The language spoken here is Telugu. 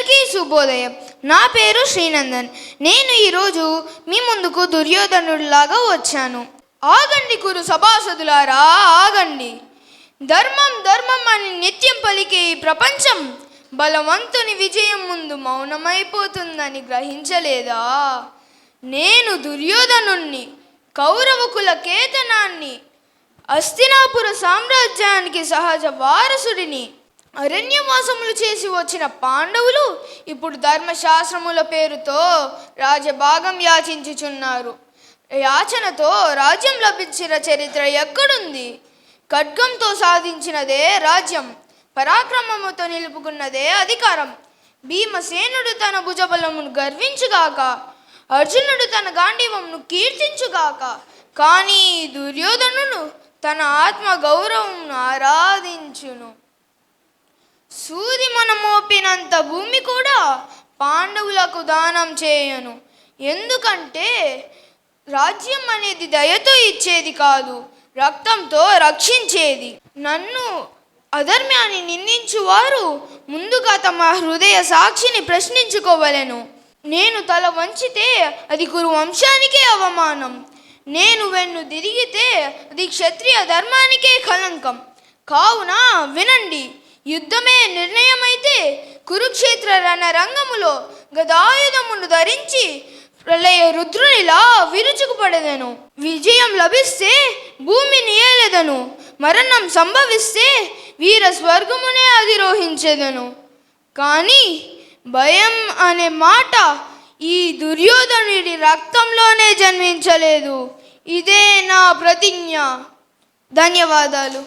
అందరికీ శుభోదయం. నా పేరు శ్రీనందన్. నేను ఈరోజు మీ ముందుకు దుర్యోధనుడిలాగా వచ్చాను. ఆగండి కురు సభాసదులారా, ఆగండి. ధర్మం ధర్మం అని నిత్యం పలికే ఈ ప్రపంచం బలవంతుని విజయం ముందు మౌనమైపోతుందని గ్రహించలేదా? నేను దుర్యోధనుణ్ణి, కౌరవకుల కేతనాన్ని, హస్తినాపుర సామ్రాజ్యానికి సహజ వారసుడిని. అరణ్యవాసములు చేసి వచ్చిన పాండవులు ఇప్పుడు ధర్మశాస్త్రముల పేరుతో రాజభాగం యాచించుచున్నారు. యాచనతో రాజ్యం లభించిన చరిత్ర ఎక్కడుంది? ఖడ్గంతో సాధించినదే రాజ్యం, పరాక్రమముతో నిలుపుకున్నదే అధికారం. భీమసేనుడు తన భుజబలమును గర్వించుగాక, అర్జునుడు తన గాంధీవమును కీర్తించుగాక, కానీ దుర్యోధనుడు తన ఆత్మ గౌరవమును ఆరాధించును. సూది మన మోపినంత భూమి కూడా పాండవులకు దానం చేయను. ఎందుకంటే రాజ్యం అనేది దయతో ఇచ్చేది కాదు, రక్తంతో రక్షించేది. నన్ను అధర్మ్యాన్ని నిందించువారు ముందుగా తమ హృదయ సాక్షిని ప్రశ్నించుకోవలెను. నేను తల వంచితే అది కురు వంశానికే అవమానం. నేను వెన్ను తిరిగితే అది క్షత్రియ ధర్మానికే కళంకం. కావున వినండి, యుద్ధమే నిర్ణయమైతే కురుక్షేత్ర రణరంగములో గదాయుధమును ధరించి ప్రళయ రుద్రునిలా విరుచుకుపడెదను. విజయం లభిస్తే భూమిని ఏలెదను, మరణం సంభవిస్తే వీర స్వర్గమునే అధిరోహించెదను. కానీ భయం అనే మాట ఈ దుర్యోధనుడి రక్తంలోనే జన్మించలేదు. ఇదే నా ప్రతిజ్ఞ. ధన్యవాదాలు.